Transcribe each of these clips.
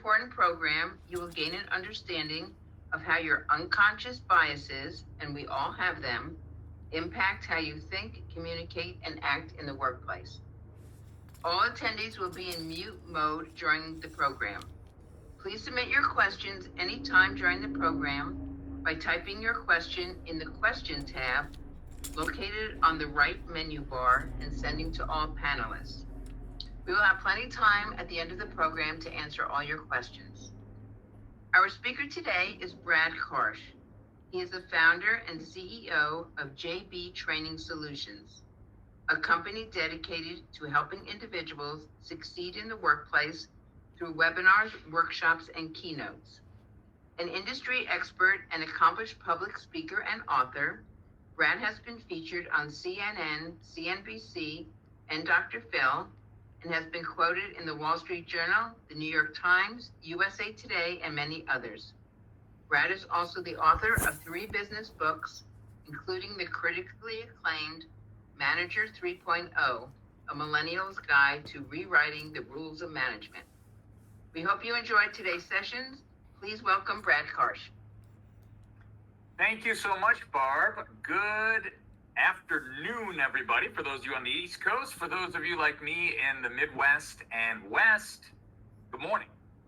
important program, you will gain an understanding of how your unconscious biases, and we all have them, impact how you think, communicate, and act in the workplace. All attendees will be in mute mode during the program. Please submit your questions anytime during the program by typing your question in the question tab located on the right menu bar and sending to all panelists. We will have plenty of time at the end of the program to answer all your questions. Our speaker today is Brad Karsh. He is the founder and CEO of JB Training Solutions, a company dedicated to helping individuals succeed in the workplace through webinars, workshops, and keynotes. An industry expert and accomplished public speaker and author, Brad has been featured on CNN, CNBC, and Dr. Phil, and has been quoted in the Wall Street Journal, the New York Times, USA Today, and many others. Brad is also the author of 3 business books, including the critically acclaimed Manager 3.0, a millennial's guide to rewriting the rules of management. We hope you enjoyed today's sessions. Please welcome Brad Karsh. Thank you so much, Barb. Good afternoon, everybody. For those of you on the East Coast, for those of you like me in the Midwest and West, good morning.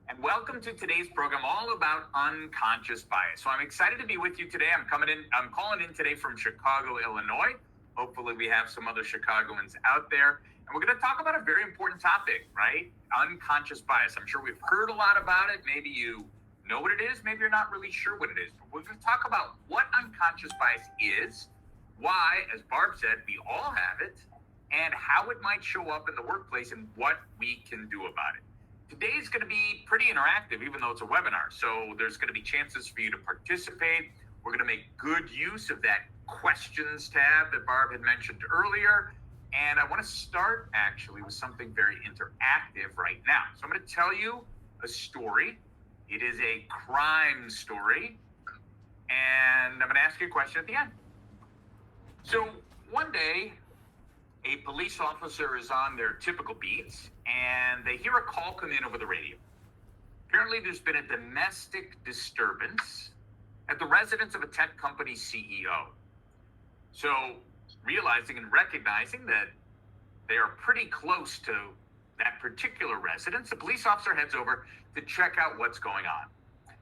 And welcome to today's program all about unconscious bias. So I'm excited to be with you today. I'm calling in today from Chicago, Illinois. Hopefully we have some other Chicagoans out there. And we're going to talk about a very important topic, right? Unconscious bias. I'm sure we've heard a lot about it. Maybe you know what it is. Maybe you're not really sure what it is. But we're going to talk about what unconscious bias is, why, as Barb said, we all have it, and how it might show up in the workplace and what we can do about it. Today's going to be pretty interactive, even though it's a webinar. So there's going to be chances for you to participate. We're going to make good use of that questions tab that Barb had mentioned earlier. And I want to start actually with something very interactive right now. So I'm going to tell you a story. It is a crime story. And I'm going to ask you a question at the end. So one day, a police officer is on their typical beats and they hear a call come in over the radio. Apparently there's been a domestic disturbance at the residence of a tech company CEO. So realizing and recognizing that they are pretty close to that particular residence, the police officer heads over to check out what's going on.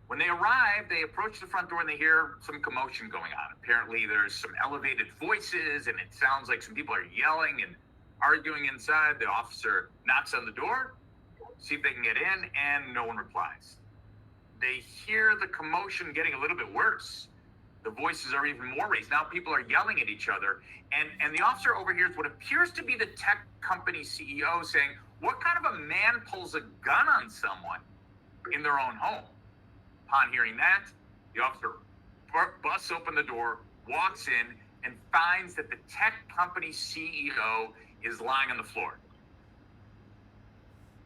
When they arrive, they approach the front door and they hear some commotion going on. Apparently there's some elevated voices and it sounds like some people are yelling and arguing inside. The officer knocks on the door, see if they can get in, and no one replies. They hear the commotion getting a little bit worse. The voices are even more raised. Now people are yelling at each other. And the officer overhears what appears to be the tech company CEO saying, "What kind of a man pulls a gun on someone in their own home?" Upon hearing that, the officer busts open the door, walks in, and finds that the tech company CEO is lying on the floor.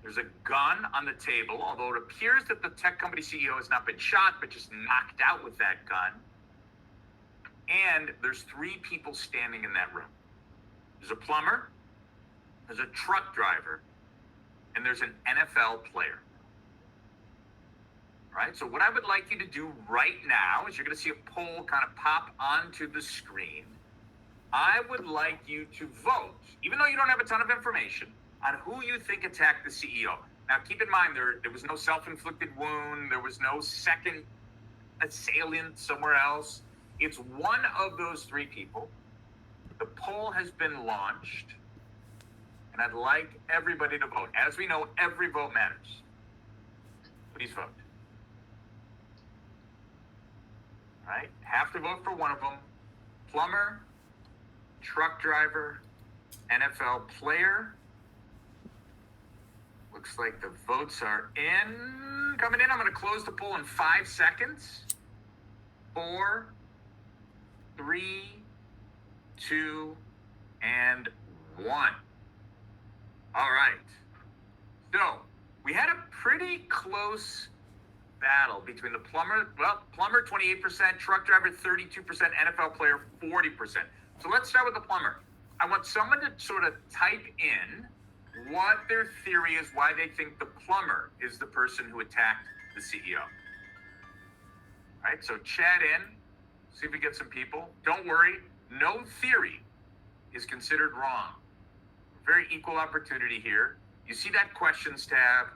There's a gun on the table, although it appears that the tech company CEO has not been shot, but just knocked out with that gun. And there's 3 people standing in that room. There's a plumber, there's a truck driver, and there's an NFL player. Right? So what I would like you to do right now is you're going to see a poll kind of pop onto the screen. I would like you to vote, even though you don't have a ton of information, on who you think attacked the CEO. Now, keep in mind, there was no self-inflicted wound. There was no second assailant somewhere else. It's one of those 3 people. The poll has been launched, and I'd like everybody to vote. As we know, every vote matters. Please vote. All right, have to vote for one of them. Plumber, truck driver, NFL player. Looks like the votes are coming in. I'm going to close the poll in 5 seconds. 4, 3, 2, and 1. All right. So we had a pretty close battle between the plumber 28%, truck driver 32%, NFL player 40%. So let's start with the plumber. I want someone to sort of type in what their theory is, why they think the plumber is the person who attacked the CEO. All right, so chat in, see if we get some people. Don't worry, no theory is considered wrong. Very equal opportunity here. You see that questions tab.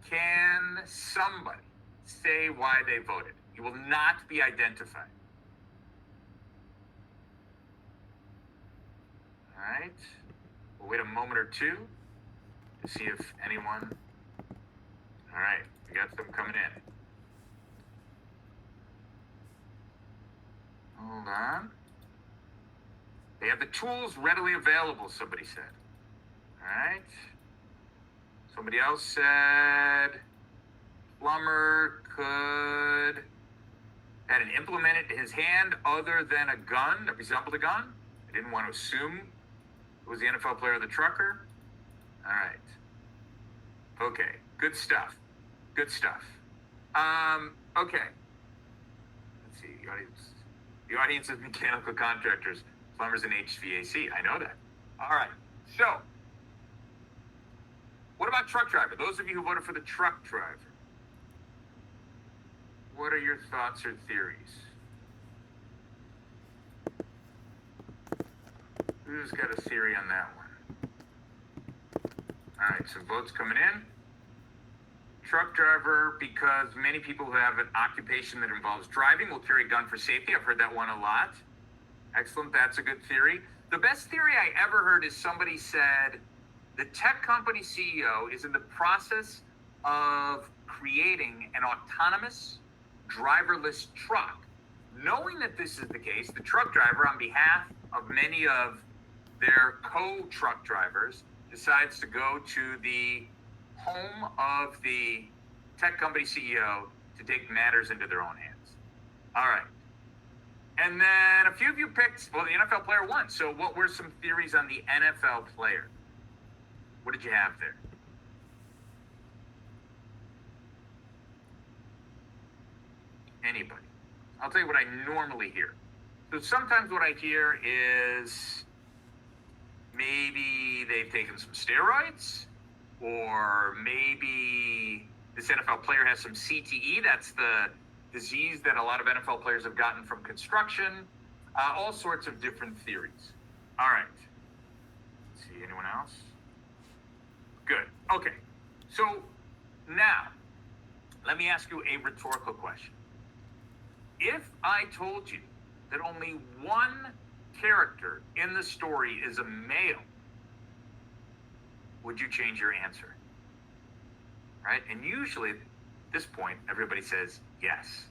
Can somebody say why they voted? You will not be identified. All right. We'll wait a moment or two to see if anyone. All right. We got them coming in. Hold on. They have the tools readily available, somebody said. All right. Somebody else said plumber had an implement in his hand other than a gun that resembled a gun. I didn't want to assume it was the NFL player or the trucker. All right. Okay. Good stuff. Good stuff. Okay. Let's see. The audience is mechanical contractors, plumbers, and HVAC. I know that. All right. So, what about truck driver? Those of you who voted for the truck driver, what are your thoughts or theories? Who's got a theory on that one? All right, so votes coming in. Truck driver, because many people who have an occupation that involves driving will carry a gun for safety. I've heard that one a lot. Excellent, that's a good theory. The best theory I ever heard is somebody said the tech company CEO is in the process of creating an autonomous, driverless truck. Knowing that this is the case, the truck driver, on behalf of many of their co-truck drivers, decides to go to the home of the tech company CEO to take matters into their own hands. All right. And then a few of you picked, well, the NFL player won. So what were some theories on the NFL player? What did you have there? Anybody? I'll tell you what I normally hear. So sometimes what I hear is maybe they've taken some steroids, or maybe this NFL player has some CTE. That's the disease that a lot of NFL players have gotten from construction. All sorts of different theories. All right. Let's see, anyone else? Good. Okay. So now, let me ask you a rhetorical question. If I told you that only one character in the story is a male, would you change your answer? Right? And usually at this point, everybody says yes.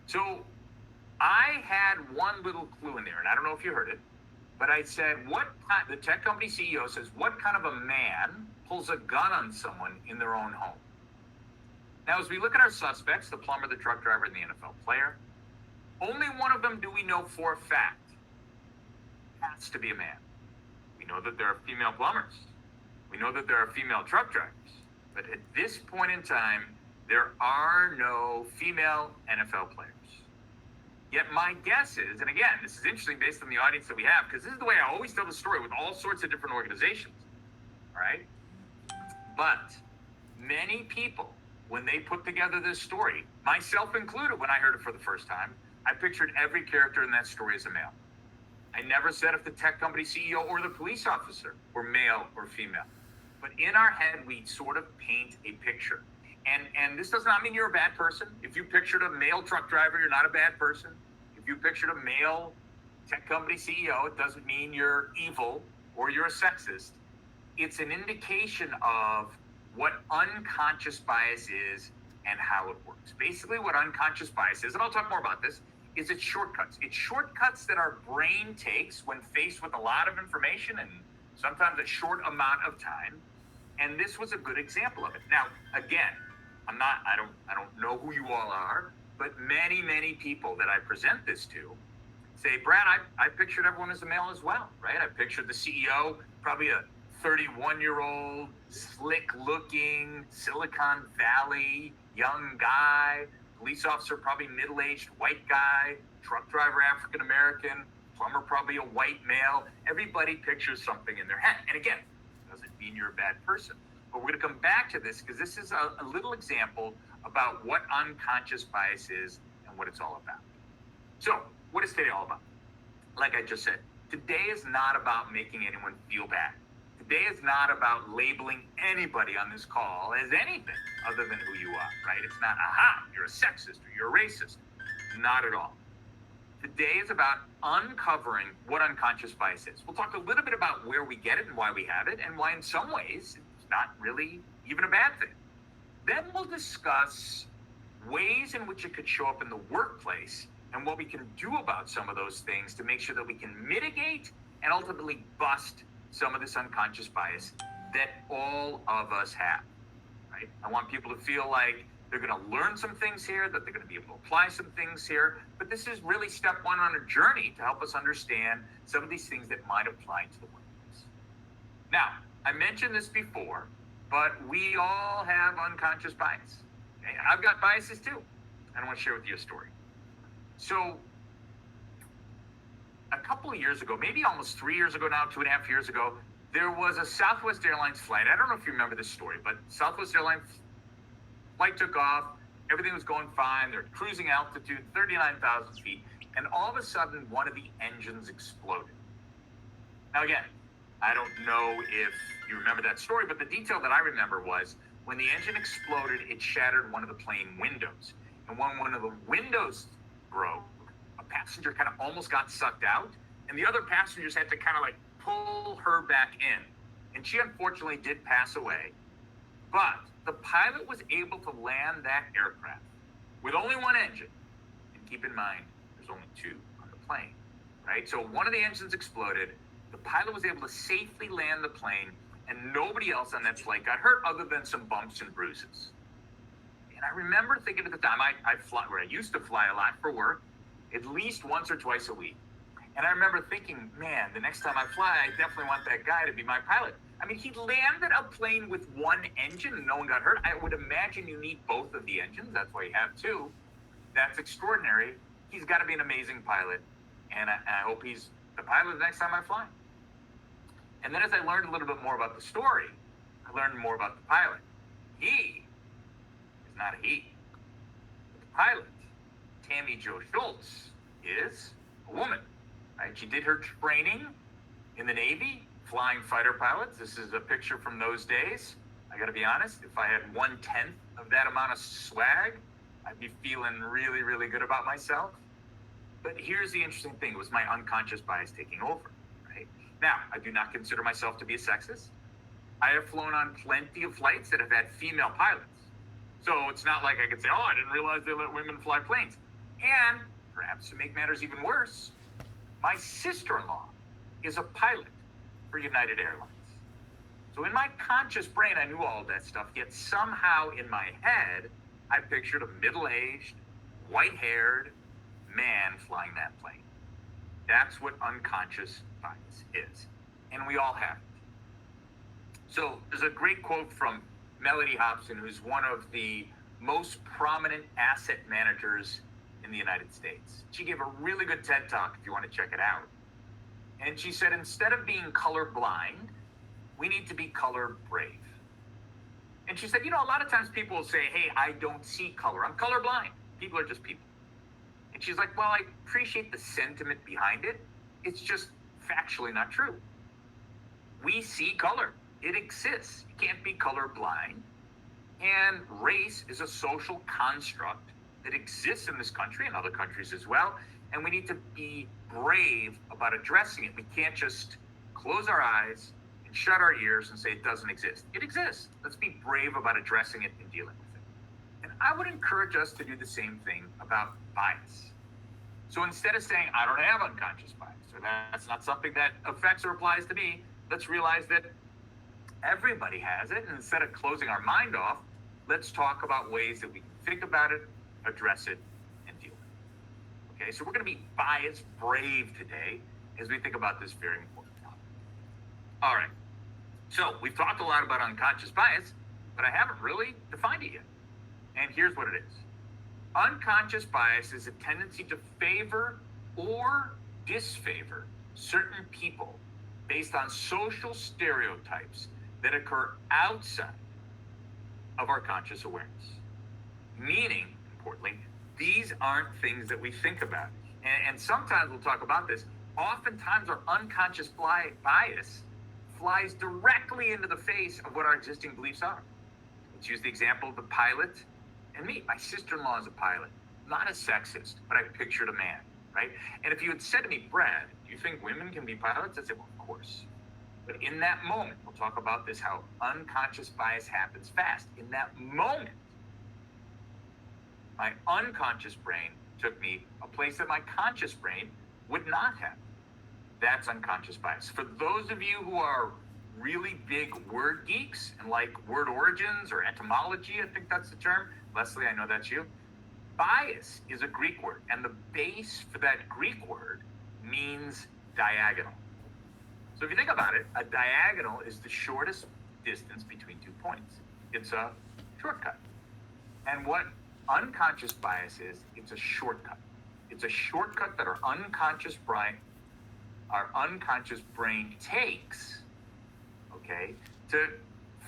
So I had one little clue in there, and I don't know if you heard it, but I said, the tech company CEO says, what kind of a man pulls a gun on someone in their own home? Now, as we look at our suspects, the plumber, the truck driver, and the NFL player, only one of them do we know for a fact has to be a man. We know that there are female plumbers. We know that there are female truck drivers. But at this point in time, there are no female NFL players. Yet my guess is, and again, this is interesting based on the audience that we have, because this is the way I always tell the story with all sorts of different organizations, right? But many people, when they put together this story, myself included, when I heard it for the first time, I pictured every character in that story as a male. I never said if the tech company CEO or the police officer were male or female. But in our head, we sort of paint a picture. And this does not mean you're a bad person. If you pictured a male truck driver, you're not a bad person. If you pictured a male tech company CEO, it doesn't mean you're evil or you're a sexist. It's an indication of what unconscious bias is and how it works. Basically, what unconscious bias is, and I'll talk more about this, is it's shortcuts. It's shortcuts that our brain takes when faced with a lot of information and sometimes a short amount of time. And this was a good example of it. Now, again, I don't know who you all are, but many people that I present this to say, Brad, I pictured everyone as a male as well, right? I pictured the CEO, probably a 31-year-old, slick-looking, Silicon Valley young guy, police officer, probably middle-aged white guy, truck driver, African-American, plumber, probably a white male. Everybody pictures something in their head. And again, doesn't mean you're a bad person. But we're going to come back to this because this is a little example about what unconscious bias is and what it's all about. So, what is today all about? Like I just said, today is not about making anyone feel bad. Today is not about labeling anybody on this call as anything other than who you are, right? It's not, aha, you're a sexist or you're a racist. Not at all. Today is about uncovering what unconscious bias is. We'll talk a little bit about where we get it and why we have it, and why in some ways it's not really even a bad thing. Then we'll discuss ways in which it could show up in the workplace and what we can do about some of those things to make sure that we can mitigate and ultimately bust some of this unconscious bias that all of us have, right? I want people to feel like they're going to learn some things here, that they're going to be able to apply some things here. But this is really step one on a journey to help us understand some of these things that might apply to the workplace. Now, I mentioned this before, but we all have unconscious bias. Okay? I've got biases too. I want to share with you a story. So, a couple of years ago, maybe almost 3 years ago now, 2.5 years ago, there was a Southwest Airlines flight. I don't know if you remember this story, but Southwest Airlines flight took off. Everything was going fine. They're cruising altitude, 39,000 feet. And all of a sudden, one of the engines exploded. Now, again, I don't know if you remember that story, but the detail that I remember was when the engine exploded, it shattered one of the plane windows. And when one of the windows broke, a passenger kind of almost got sucked out, and the other passengers had to kind of like pull her back in. And she unfortunately did pass away. But the pilot was able to land that aircraft with only one engine. And keep in mind, there's only two on the plane, right? So one of the engines exploded. The pilot was able to safely land the plane, and nobody else on that flight got hurt other than some bumps and bruises. And I remember thinking at the time, I used to fly a lot for work, at least once or twice a week. And I remember thinking, man, the next time I fly, I definitely want that guy to be my pilot. I mean, he landed a plane with one engine and no one got hurt. I would imagine you need both of the engines. That's why you have two. That's extraordinary. He's got to be an amazing pilot. And I hope he's the pilot the next time I fly. And then as I learned a little bit more about the story, I learned more about the pilot. He is not a he. The pilot, Tammy Jo Schultz, is a woman. Right? She did her training in the Navy, flying fighter pilots. This is a picture from those days. I got to be honest, if I had 1/10 of that amount of swag, I'd be feeling really, really good about myself. But here's the interesting thing. It was my unconscious bias taking over, right? Now, I do not consider myself to be a sexist. I have flown on plenty of flights that have had female pilots. So it's not like I could say, oh, I didn't realize they let women fly planes. And perhaps to make matters even worse, my sister-in-law is a pilot for United Airlines. So in my conscious brain, I knew all of that stuff, yet somehow in my head, I pictured a middle-aged, white-haired man flying that plane. That's what unconscious bias is. And we all have it. So there's a great quote from Melody Hobson, who's one of the most prominent asset managers in the United States. She gave a really good TED Talk if you want to check it out. And she said, instead of being colorblind, we need to be color brave. And she said, a lot of times people will say, hey, I don't see color. I'm colorblind. People are just people. And she's like, well, I appreciate the sentiment behind it. It's just factually not true. We see color. It exists. You can't be colorblind. And race is a social construct that exists in this country and other countries as well. And we need to be brave about addressing it. We can't just close our eyes and shut our ears and say it doesn't exist. It exists. Let's be brave about addressing it and dealing with it. And I would encourage us to do the same thing about bias. So instead of saying, I don't have unconscious bias, or that's not something that affects or applies to me, let's realize that everybody has it. And instead of closing our mind off, let's talk about ways that we can think about it, address it, and deal with it. Okay, so we're going to be bias brave today as we think about this very important topic. All right, so we've talked a lot about unconscious bias, but I haven't really defined it yet. And here's what it is. Unconscious bias is a tendency to favor or disfavor certain people based on social stereotypes that occur outside of our conscious awareness. Meaning, importantly, these aren't things that we think about. And sometimes we'll talk about this. Oftentimes our unconscious bias flies directly into the face of what our existing beliefs are. Let's use the example of the pilot and me. My sister-in-law is a pilot. Not a sexist, but I pictured a man, right? And if you had said to me, Brad, do you think women can be pilots? I'd say, well, of course. But in that moment, we'll talk about this, how unconscious bias happens fast. In that moment, my unconscious brain took me a place that my conscious brain would not have. That's unconscious bias. For those of you who are really big word geeks and like word origins or etymology, I think that's the term. Leslie, I know that's you. Bias is a Greek word, and the base for that Greek word means diagonal. So if you think about it, a diagonal is the shortest distance between 2 points. It's a shortcut. And what unconscious bias is, it's a shortcut. It's a shortcut that our unconscious brain takes, okay, to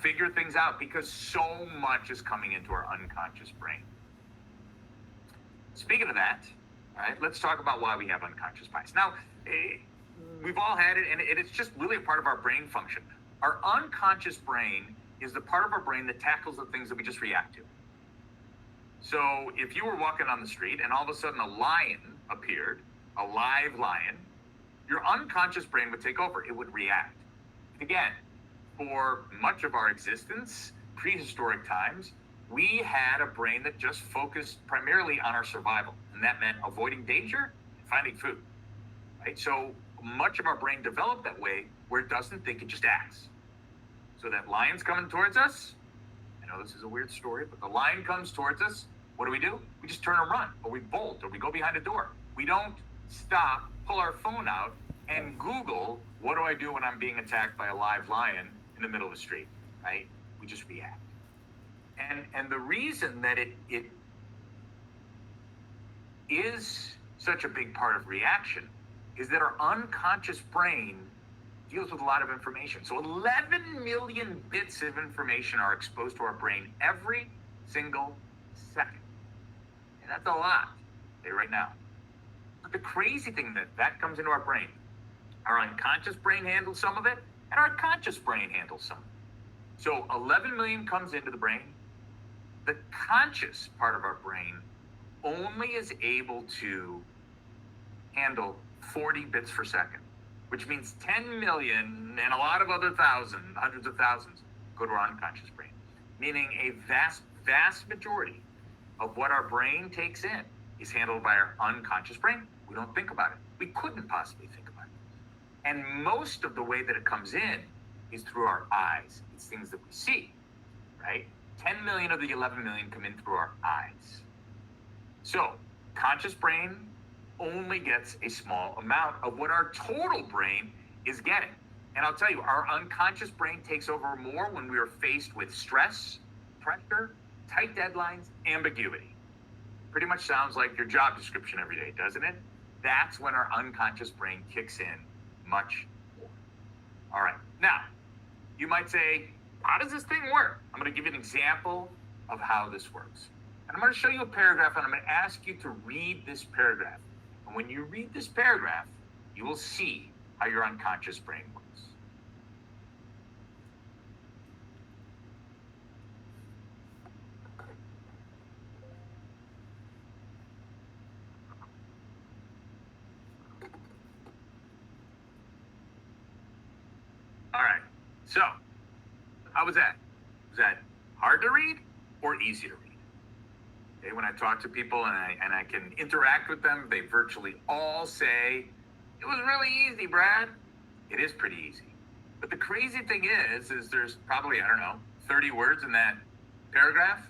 figure things out, because so much is coming into our unconscious brain. Speaking of that, all right, let's talk about why we have unconscious bias. Now, we've all had it, and it's just really a part of our brain function. Our unconscious brain is the part of our brain that tackles the things that we just react to. So if you were walking on the street and all of a sudden a lion appeared, a live lion, your unconscious brain would take over. It would react. Again, for much of our existence, prehistoric times, we had a brain that just focused primarily on our survival. And that meant avoiding danger and finding food, right? So much of our brain developed that way, where it doesn't think, it just acts. So that lion's coming towards us. I know this is a weird story, but the lion comes towards us. What do? We just turn and run, or we bolt, or we go behind a door. We don't stop, pull our phone out, and Google, what do I do when I'm being attacked by a live lion in the middle of the street, right? We just react. And the reason that it is such a big part of reaction is that our unconscious brain deals with a lot of information. So 11 million bits of information are exposed to our brain every single second. And that's a lot, say right now. But the crazy thing that comes into our brain, our unconscious brain handles some of it, and our conscious brain handles some of it. So 11 million comes into the brain. The conscious part of our brain only is able to handle 40 bits per second, which means 10 million and a lot of other hundreds of thousands go to our unconscious brain, meaning a vast majority of what our brain takes in is handled by our unconscious brain. We don't think about it. We couldn't possibly think about it. And most of the way that it comes in is through our eyes. It's things that we see, right? 10 million of the 11 million come in through our eyes. So conscious brain only gets a small amount of what our total brain is getting. And I'll tell you, our unconscious brain takes over more when we are faced with stress, pressure, tight deadlines, ambiguity. Pretty much sounds like your job description every day, doesn't it? That's when our unconscious brain kicks in much more. All right. Now, you might say, how does this thing work? I'm going to give you an example of how this works. And I'm going to show you a paragraph, and I'm going to ask you to read this paragraph. And when you read this paragraph, you will see how your unconscious brain works. All right. So, how was that? Was that hard to read or easy to read? Okay, when I talk to people and I can interact with them, they virtually all say, it was really easy, Brad. It is pretty easy. But the crazy thing is there's probably, 30 words in that paragraph.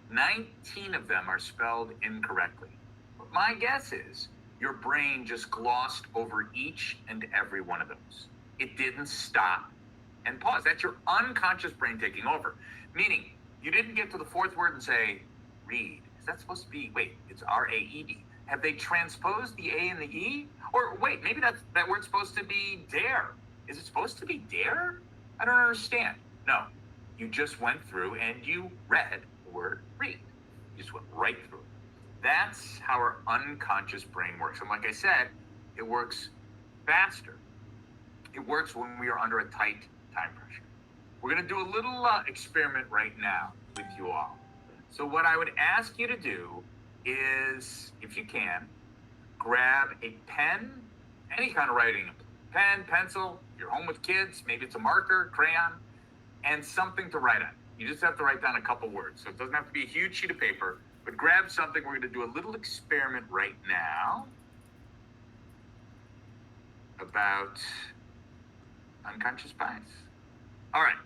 19 of them are spelled incorrectly. But my guess is your brain just glossed over each and every one of those. It didn't stop and pause. That's your unconscious brain taking over. Meaning, you didn't get to the fourth word and say, read. Is that supposed to be, it's R-A-E-D. Have they transposed the A and the E? Or maybe that word's supposed to be dare. Is it supposed to be dare? I don't understand. No, you just went through and you read the word read. You just went right through it. That's how our unconscious brain works. And like I said, it works faster. It works when we are under a tight time pressure. We're going to do a little experiment right now with you all. So what I would ask you to do is, if you can, grab a pen, any kind of writing, pen, pencil, if you're home with kids, maybe it's a marker, crayon, and something to write on. You just have to write down a couple words. So it doesn't have to be a huge sheet of paper, but grab something. We're going to do a little experiment right now about unconscious bias. All right.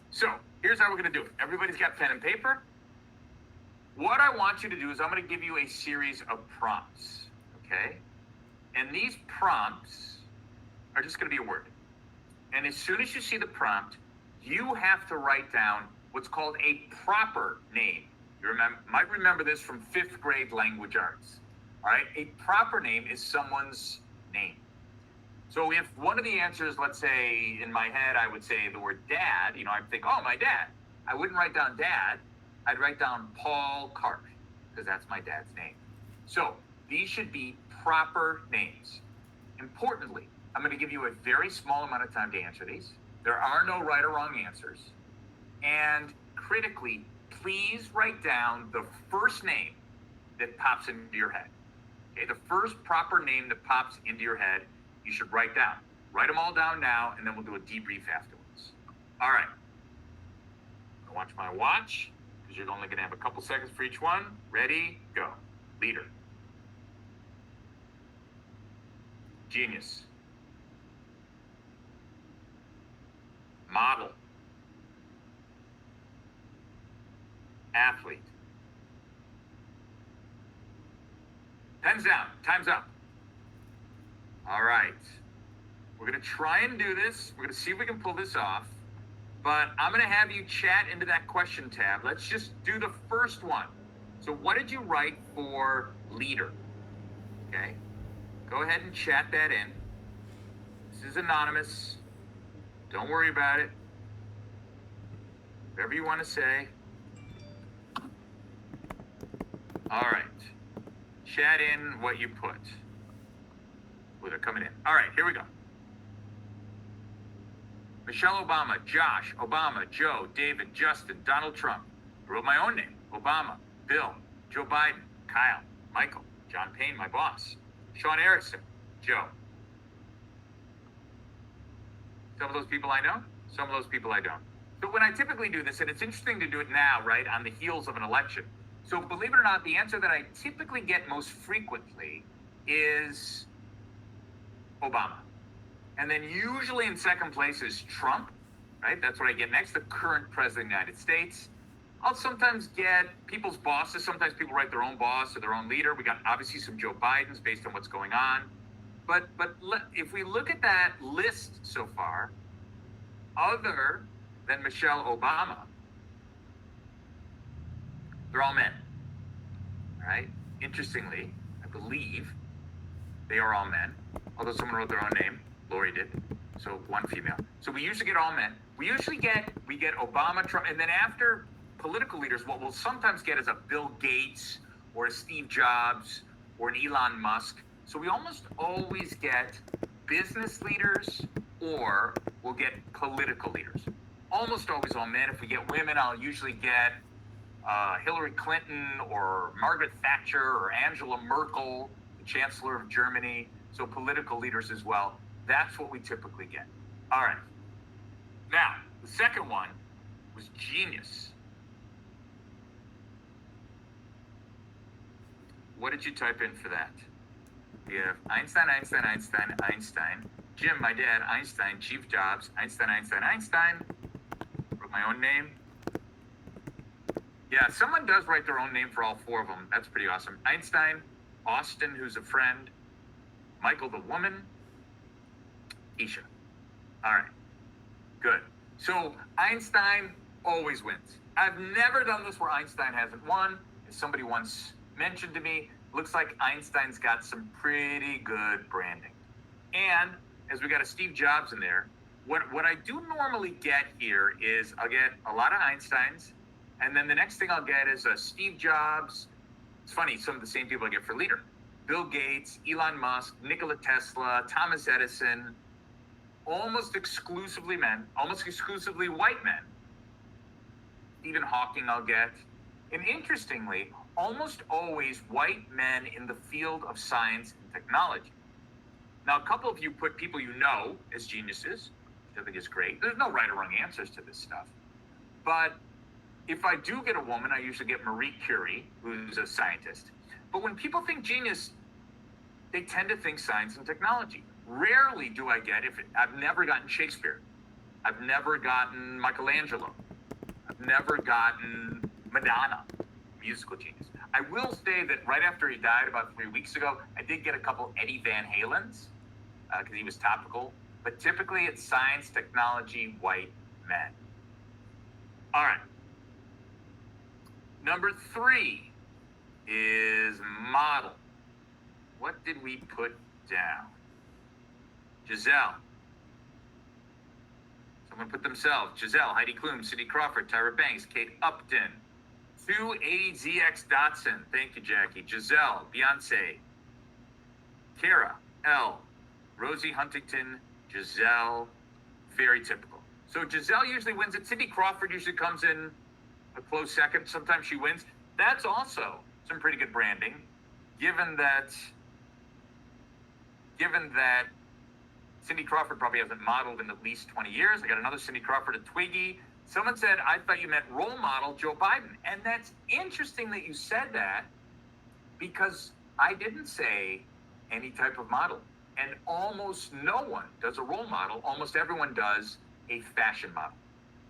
So here's how we're going to do it. Everybody's got pen and paper. What I want you to do is I'm going to give you a series of prompts, okay? And these prompts are just going to be a word. And as soon as you see the prompt, you have to write down what's called a proper name. You might remember this from 5th grade language arts. All right, a proper name is someone's name. So if one of the answers, let's say in my head, I would say the word dad, I'd think, oh, my dad. I wouldn't write down dad. I'd write down Paul Cart, because that's my dad's name. So these should be proper names. Importantly, I'm going to give you a very small amount of time to answer these. There are no right or wrong answers. And critically, please write down the first name that pops into your head. Okay, the first proper name that pops into your head, you should write down. Write them all down now, and then we'll do a debrief afterwards. All right. I'm going to watch my watch, because you're only going to have a couple seconds for each one. Ready, go. Leader. Genius. Model. Athlete. Pens down. Time's up. All right. We're going to try and do this. We're going to see if we can pull this off. But I'm going to have you chat into that question tab. Let's just do the first one. So what did you write for leader? Okay. Go ahead and chat that in. This is anonymous. Don't worry about it. Whatever you want to say. All right. Chat in what you put. Oh, they're coming in. All right, here we go. Michelle Obama, Josh, Obama, Joe, David, Justin, Donald Trump. I wrote my own name. Obama, Bill, Joe Biden, Kyle, Michael, John Payne, my boss, Sean Erickson, Joe. Some of those people I know, some of those people I don't. So when I typically do this, and it's interesting to do it now, right, on the heels of an election. So believe it or not, the answer that I typically get most frequently is Obama. And then usually in second place is Trump, right? That's what I get next, the current president of the United States. I'll sometimes get people's bosses. Sometimes people write their own boss or their own leader. We got obviously some Joe Bidens based on what's going on. But if we look at that list so far, other than Michelle Obama, they're all men, all right? Interestingly, I believe they are all men, although someone wrote their own name. Lori did, so one female. So we usually get all men. We get Obama, Trump, and then after political leaders, what we'll sometimes get is a Bill Gates or a Steve Jobs or an Elon Musk. So we almost always get business leaders or we'll get political leaders. Almost always all men. If we get women, I'll usually get Hillary Clinton or Margaret Thatcher or Angela Merkel, the Chancellor of Germany. So political leaders as well. That's what we typically get. All right. Now, the second one was genius. What did you type in for that? We have Einstein, Einstein, Einstein, Einstein. Jim, my dad, Einstein, Chief Jobs, Einstein, Einstein, Einstein. Wrote my own name. Yeah, someone does write their own name for all four of them. That's pretty awesome. Einstein, Austin, who's a friend, Michael, the woman, Isha. All right, good. So Einstein always wins. I've never done this where Einstein hasn't won. As somebody once mentioned to me, looks like Einstein's got some pretty good branding. And as we got a Steve Jobs in there, What I do normally get here is I'll get a lot of Einsteins, and then the next thing I'll get is Steve Jobs. It's funny, some of the same people I get for leader. Bill Gates, Elon Musk, Nikola Tesla, Thomas Edison, almost exclusively men, almost exclusively white men. Stephen Hawking I'll get. And interestingly, almost always white men in the field of science and technology. Now, a couple of you put people you know as geniuses, which I think is great. There's no right or wrong answers to this stuff. But if I do get a woman, I usually get Marie Curie, who's a scientist. But when people think genius, they tend to think science and technology. Rarely do I get, I've never gotten Shakespeare. I've never gotten Michelangelo. I've never gotten Madonna, musical genius. I will say that right after he died about 3 weeks ago, I did get a couple Eddie Van Halen's because he was topical. But typically it's science, technology, white men. All right. Number 3 is model. What did we put down? Giselle. Someone put themselves. Giselle, Heidi Klum, Cindy Crawford, Tyra Banks, Kate Upton, 280ZX Dotson. Thank you, Jackie. Giselle, Beyonce, Kara, L, Rosie Huntington, Giselle. Very typical. So Giselle usually wins it. Cindy Crawford usually comes in a close second. Sometimes she wins. That's also some pretty good branding, given that Cindy Crawford probably hasn't modeled in at least 20 years. I got another Cindy Crawford at Twiggy. Someone said, I thought you meant role model Joe Biden. And that's interesting that you said that, because I didn't say any type of model. And almost no one does a role model. Almost everyone does a fashion model.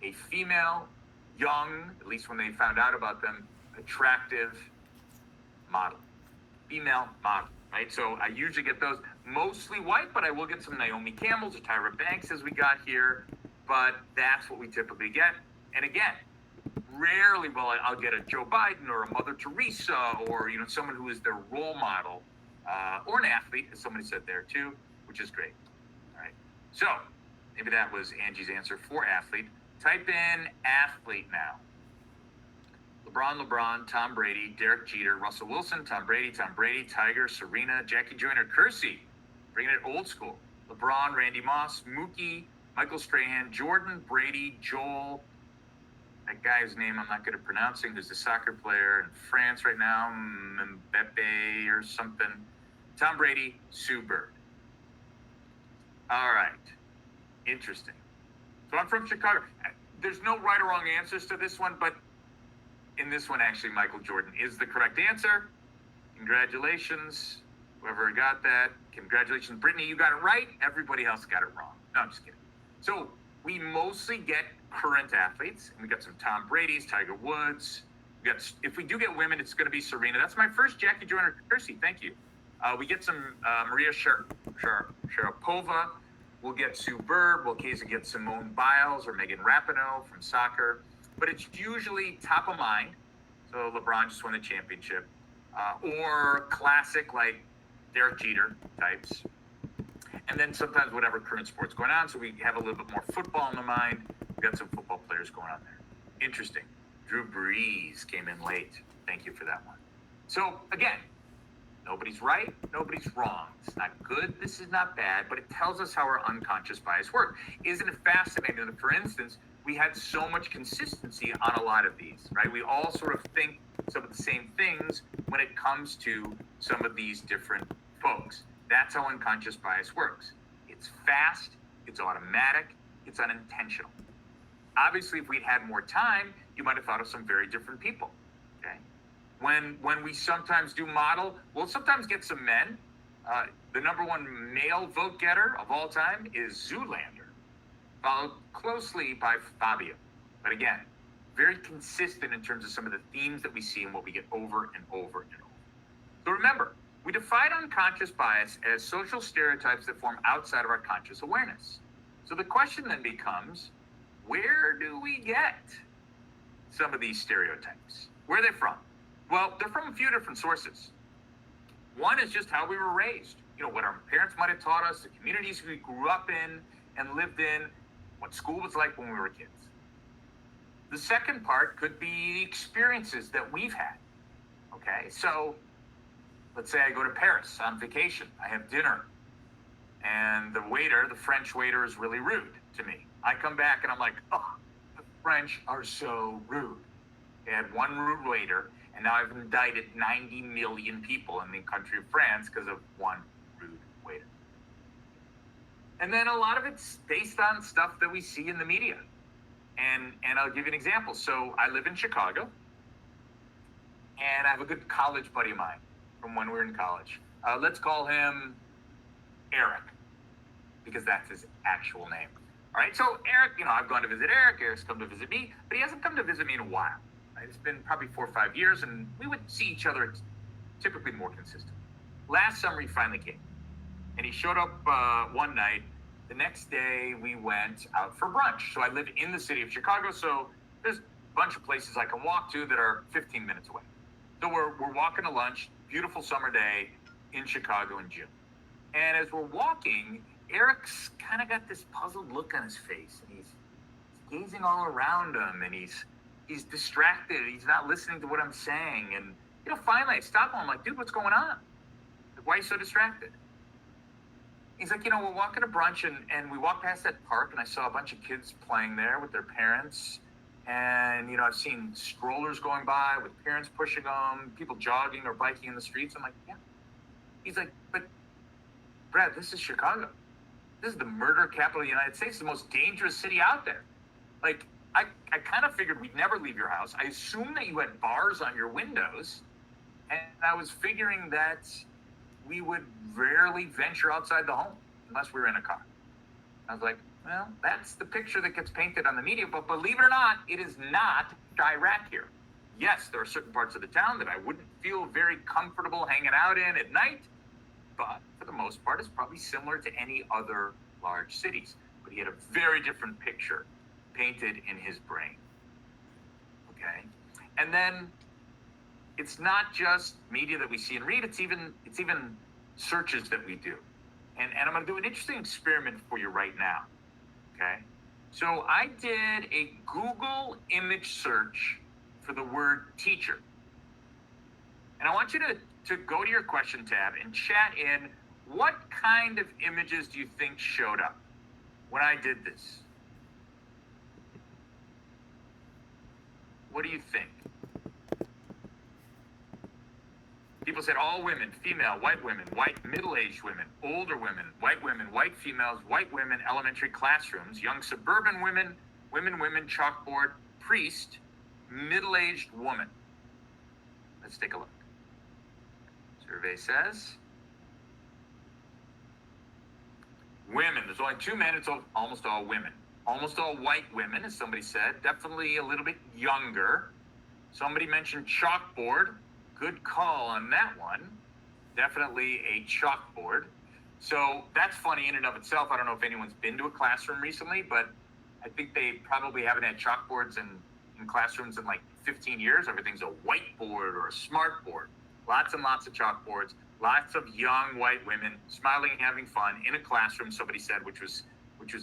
A female, young, at least when they found out about them, attractive model. Female model, right? So I usually get those, mostly white, but I will get some Naomi Campbells or Tyra Banks as we got here. But that's what we typically get. And again, rarely will I'll get a Joe Biden or a Mother Teresa or someone who is their role model, or an athlete, as somebody said there too, which is great. All right. So maybe that was Angie's answer for athlete. Type in athlete now. LeBron, Tom Brady, Derek Jeter, Russell Wilson, Tom Brady, Tiger, Serena, Jackie Joyner, Kersey, bringing it old school. LeBron, Randy Moss, Mookie, Michael Strahan, Jordan, Brady, Joel, that guy's name I'm not good at pronouncing, who's the soccer player in France right now, Mbappe or something. Tom Brady, Sue Bird. All right. Interesting. So I'm from Chicago. There's no right or wrong answers to this one, but in this one, actually, Michael Jordan is the correct answer. Congratulations, whoever got that. Congratulations, Brittany, you got it right. Everybody else got it wrong. No, I'm just kidding. So we mostly get current athletes, and we got some Tom Brady's, Tiger Woods. We got, if we do get women, it's going to be Serena. That's my first Jackie Joyner Kersey. Thank you. We get some Maria Sharapova. We'll get Sue Bird. We'll occasionally get Simone Biles or Megan Rapinoe from soccer. But it's usually top of mind. So LeBron just won the championship. Or classic like Derek Jeter types. And then sometimes whatever current sport's going on. So we have a little bit more football in the mind. We've got some football players going on there. Interesting. Drew Brees came in late. Thank you for that one. So again, nobody's right, nobody's wrong. It's not good, this is not bad, but it tells us how our unconscious bias work. Isn't it fascinating that, for instance, we had so much consistency on a lot of these, right? We all sort of think some of the same things when it comes to some of these different folks. That's how unconscious bias works. It's fast, it's automatic, it's unintentional. Obviously, if we'd had more time, you might have thought of some very different people, okay? When we sometimes do model, we'll sometimes get some men. The number one male vote getter of all time is Zoolander, followed closely by Fabio. But again, very consistent in terms of some of the themes that we see and what we get over and over and over. So remember, we define unconscious bias as social stereotypes that form outside of our conscious awareness. So the question then becomes, where do we get some of these stereotypes? Where are they from? Well, they're from a few different sources. One is just how we were raised. What our parents might have taught us, the communities we grew up in and lived in. what school was like when we were kids. The second part could be the experiences that we've had. Okay, so let's say I go to Paris on vacation. I have dinner, and the French waiter, is really rude to me. I come back and I'm like, oh, the French are so rude. They had one rude waiter, and now I've indicted 90 million people in the country of France because of one rude waiter. And then a lot of it's based on stuff that we see in the media. And I'll give you an example. So I live in Chicago, and I have a good college buddy of mine from when we were in college. Let's call him Eric, because that's his actual name. All right, so Eric, I've gone to visit Eric. Eric's come to visit me, but he hasn't come to visit me in a while. Right? It's been probably 4 or 5 years, and we would see each other typically more consistent. Last summer, he finally came, and he showed up one night. The next day, we went out for brunch. So I live in the city of Chicago, so there's a bunch of places I can walk to that are 15 minutes away. So we're walking to lunch, beautiful summer day in Chicago in June. And as we're walking, Eric's kind of got this puzzled look on his face, and he's gazing all around him, and he's distracted. He's not listening to what I'm saying. And finally I stop him. I'm like, dude, what's going on? Like, why are you so distracted? He's like, we're walking to brunch, and we walked past that park, and I saw a bunch of kids playing there with their parents. And, I've seen strollers going by with parents pushing them, people jogging or biking in the streets. I'm like, yeah. He's like, but Brad, this is Chicago. This is the murder capital of the United States, the most dangerous city out there. Like, I kind of figured we'd never leave your house. I assumed that you had bars on your windows, and I was figuring that we would rarely venture outside the home unless we were in a car. I was like, well, that's the picture that gets painted on the media, but believe it or not, it is not Iraq here. Yes, there are certain parts of the town that I wouldn't feel very comfortable hanging out in at night, but for the most part, it's probably similar to any other large cities. But he had a very different picture painted in his brain. Okay? And then it's not just media that we see and read, it's even searches that we do. And I'm going to do an interesting experiment for you right now. Okay? So I did a Google image search for the word teacher. And I want you to go to your question tab and chat in what kind of images do you think showed up when I did this? What do you think? People said all women, female, white middle-aged women, older women, white females, white women, elementary classrooms, young suburban women, women, chalkboard, priest, middle-aged woman. Let's take a look. Survey says women. There's only 2 men. It's almost all women. Almost all white women, as somebody said. Definitely a little bit younger. Somebody mentioned chalkboard. Good call on that one. Definitely a chalkboard. So that's funny in and of itself. I don't know if anyone's been to a classroom recently, but I think they probably haven't had chalkboards in classrooms in like 15 years. Everything's a whiteboard or a smart board. Lots and lots of chalkboards. Lots of young white women smiling and having fun in a classroom, somebody said, which was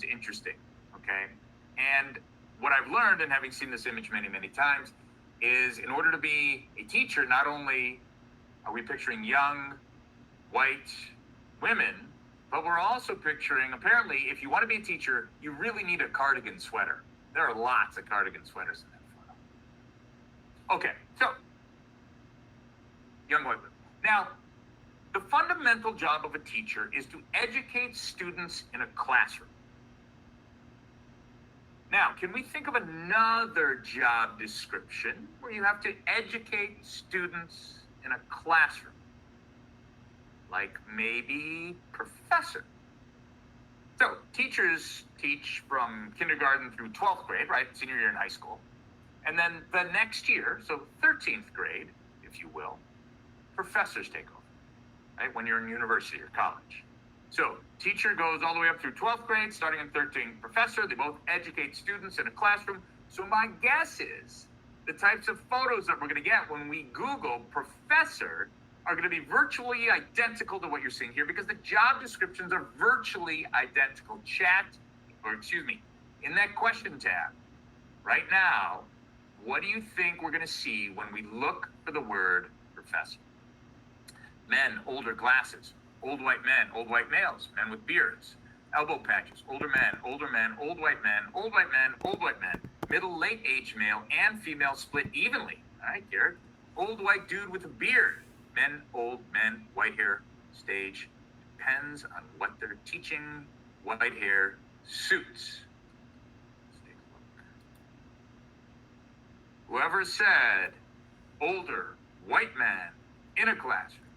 interesting. Okay. And what I've learned, and having seen this image many, many times, is in order to be a teacher, not only are we picturing young white women, but we're also picturing, apparently, if you want to be a teacher, you really need a cardigan sweater. There are lots of cardigan sweaters in that photo. Okay, so young white women. Now, the fundamental job of a teacher is to educate students in a classroom. Now, can we think of another job description where you have to educate students in a classroom? Like maybe professor. So teachers teach from kindergarten through 12th grade, right? Senior year in high school. And then the next year, so 13th grade, if you will, professors take over, right? When you're in university or college. So teacher goes all the way up through 12th grade, starting in 13th professor. They both educate students in a classroom. So my guess is the types of photos that we're going to get when we Google professor are going to be virtually identical to what you're seeing here because the job descriptions are virtually identical. in that question tab right now, what do you think we're going to see when we look for the word professor? Men, older glasses. Old white men, old white males, men with beards. Elbow patches, older men, old white men, old white men, old white men. Middle, late age male and female split evenly. All right, Garrett. Old white dude with a beard. Men, old men, white hair, stage. Depends on what they're teaching. White hair suits. Let's take a look. Whoever said older white man in a classroom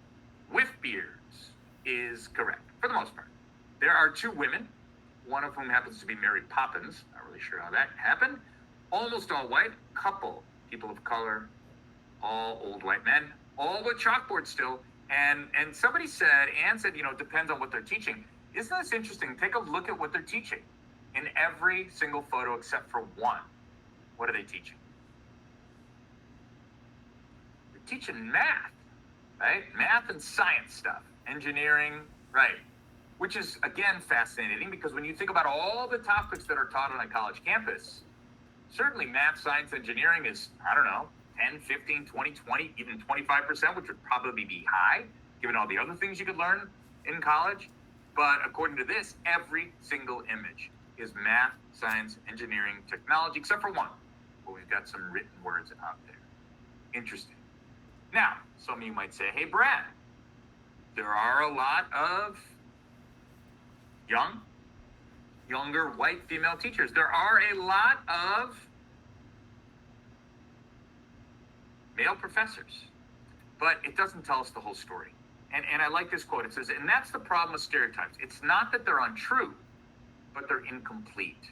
with beards is correct, for the most part. There are two women, one of whom happens to be Mary Poppins. Not really sure how that happened. Almost all white, couple people of color, all old white men, all with chalkboard still. And somebody said, Anne said, depends on what they're teaching. Isn't this interesting? Take a look at what they're teaching. In every single photo except for one, what are they teaching? They're teaching math, right? Math and science stuff, engineering, right? Which is, again, fascinating because when you think about all the topics that are taught on a college campus, certainly math, science, engineering is, 10, 15, 20, 20, even 25%, which would probably be high, given all the other things you could learn in college. But according to this, every single image is math, science, engineering, technology, except for one. But we've got some written words out there. Interesting. Now, some of you might say, hey, Brad, there are a lot of younger white female teachers. There are a lot of male professors, but it doesn't tell us the whole story. And I like this quote. It says, and that's the problem with stereotypes. It's not that they're untrue, but they're incomplete.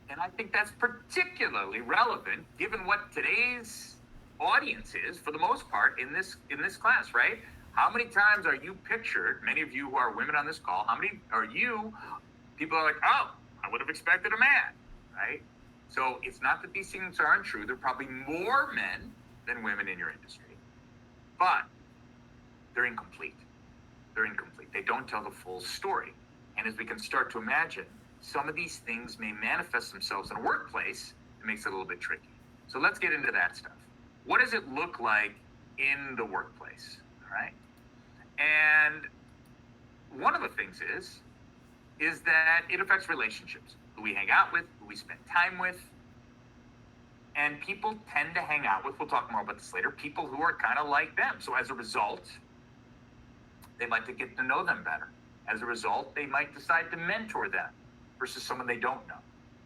And I think that's particularly relevant given what today's audience is, for the most part, in this class, right? How many times are you pictured, many of you who are women on this call, how many are you, people are like, oh, I would have expected a man, right? So it's not that these things are untrue. There are probably more men than women in your industry, but they're incomplete. They're incomplete. They don't tell the full story. And as we can start to imagine, some of these things may manifest themselves in a workplace. It makes it a little bit tricky. So let's get into that stuff. What does it look like in the workplace? All right. And one of the things is that it affects relationships, who we hang out with, who we spend time with. And people tend to hang out with, we'll talk more about this later, people who are kind of like them. So as a result, they might to get to know them better. As a result, they might decide to mentor them versus someone they don't know.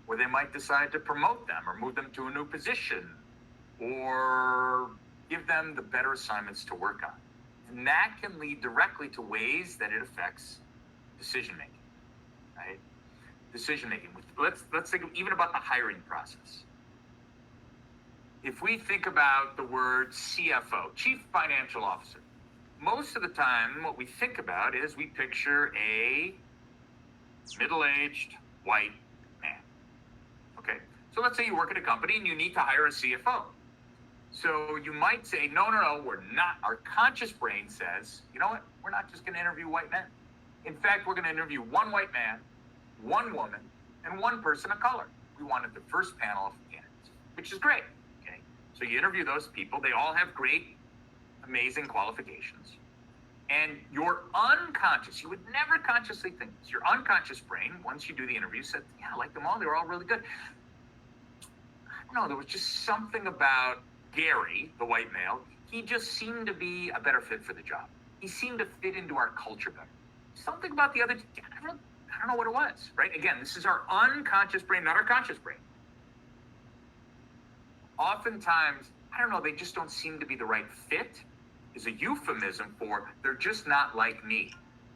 Or they might decide to promote them or move them to a new position or give them the better assignments to work on. And that can lead directly to ways that it affects decision-making, right? Decision-making. Let's think even about the hiring process. If we think about the word CFO, Chief Financial Officer, most of the time what we think about is we picture a middle-aged white man. Okay, so let's say you work at a company and you need to hire a CFO. So you might say, no, we're not. Our conscious brain says, you know what? We're not just going to interview white men. In fact, we're going to interview one white man, one woman, and one person of color. We wanted the first panel of candidates, which is great. Okay, so you interview those people. They all have great, amazing qualifications. And your unconscious, you would never consciously think this. Your unconscious brain, once you do the interview, said, yeah, I like them all. They were all really good. I don't know. There was just something about Gary, the white male. He just seemed to be a better fit for the job. He seemed to fit into our culture better. Something about the other, I don't know what it was, right? Again, this is our unconscious brain, not our conscious brain. Oftentimes, I don't know, they just don't seem to be the right fit is a euphemism for they're just not like me.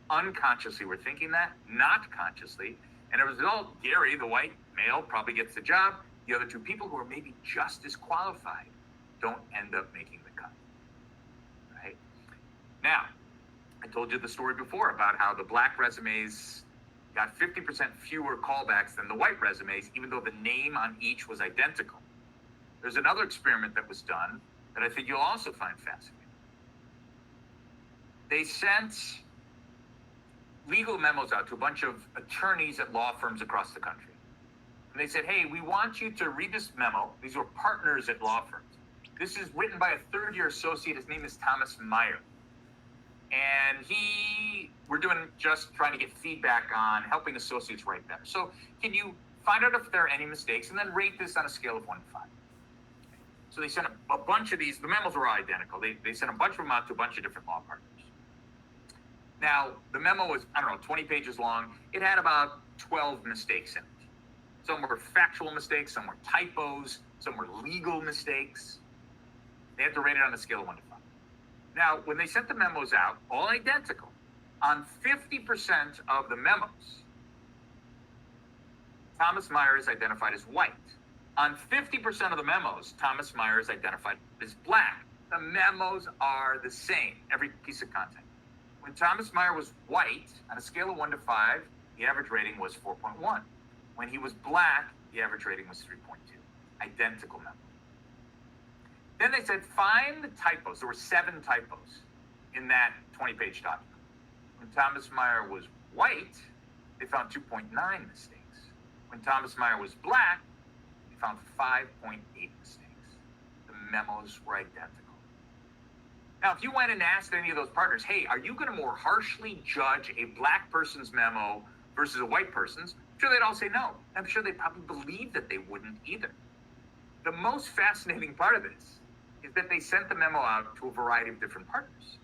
Unconsciously, we're thinking that, not consciously. And as a result, Gary, the white male, probably gets the job. The other two people who are maybe just as qualified don't end up making the cut, right? Now, I told you the story before about how the black resumes got 50% fewer callbacks than the white resumes, even though the name on each was identical. There's another experiment that was done that I think you'll also find fascinating. They sent legal memos out to a bunch of attorneys at law firms across the country. And they said, hey, we want you to read this memo. These were partners at law firms. This is written by a third-year associate. His name is Thomas Meyer. And we're doing just trying to get feedback on helping associates write better. So can you find out if there are any mistakes and then rate this on a scale of 1 to 5? So they sent a bunch of these. The memos were identical. They sent a bunch of them out to a bunch of different law partners. Now, the memo was, 20 pages long. It had about 12 mistakes in it. Some were factual mistakes, some were typos, some were legal mistakes. They had to rate it on a scale of 1 to 5. Now, when they sent the memos out, all identical, on 50% of the memos, Thomas Meyer is identified as white. On 50% of the memos, Thomas Meyer is identified as black. The memos are the same, every piece of content. When Thomas Meyer was white, on a scale of 1 to 5, the average rating was 4.1. When he was black, the average rating was 3.2. Identical memo. Then they said, find the typos. There were 7 typos in that 20-page document. When Thomas Meyer was white, they found 2.9 mistakes. When Thomas Meyer was black, they found 5.8 mistakes. The memos were identical. Now, if you went and asked any of those partners, hey, are you going to more harshly judge a black person's memo versus a white person's? I'm sure they'd all say no. I'm sure they probably believe that they wouldn't either. The most fascinating part of this is that they sent the memo out to a variety of different partners.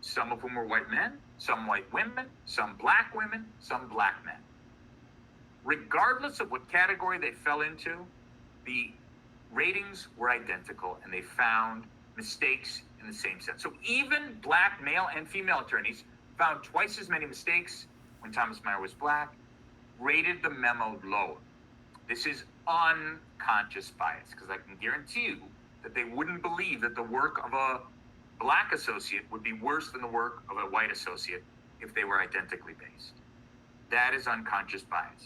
Some of whom were white men, some white women, some black women, some black men. Regardless of what category they fell into, the ratings were identical and they found mistakes in the same set. So even black male and female attorneys found twice as many mistakes when Thomas Meyer was black, rated the memo lower. This is unconscious bias, because I can guarantee you that they wouldn't believe that the work of a black associate would be worse than the work of a white associate if they were identically based. That is unconscious bias.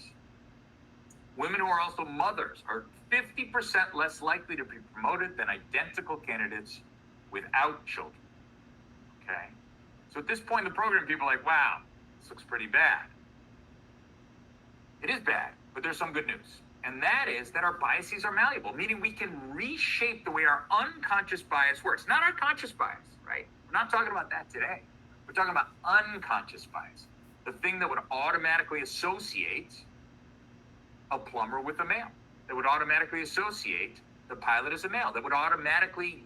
Women who are also mothers are 50% less likely to be promoted than identical candidates without children. Okay? So at this point in the program, people are like, wow, this looks pretty bad. It is bad, but there's some good news. And that is that our biases are malleable, meaning we can reshape the way our unconscious bias works. Not our conscious bias, right? We're not talking about that today. We're talking about unconscious bias. The thing that would automatically associate a plumber with a male. That would automatically associate the pilot as a male. That would automatically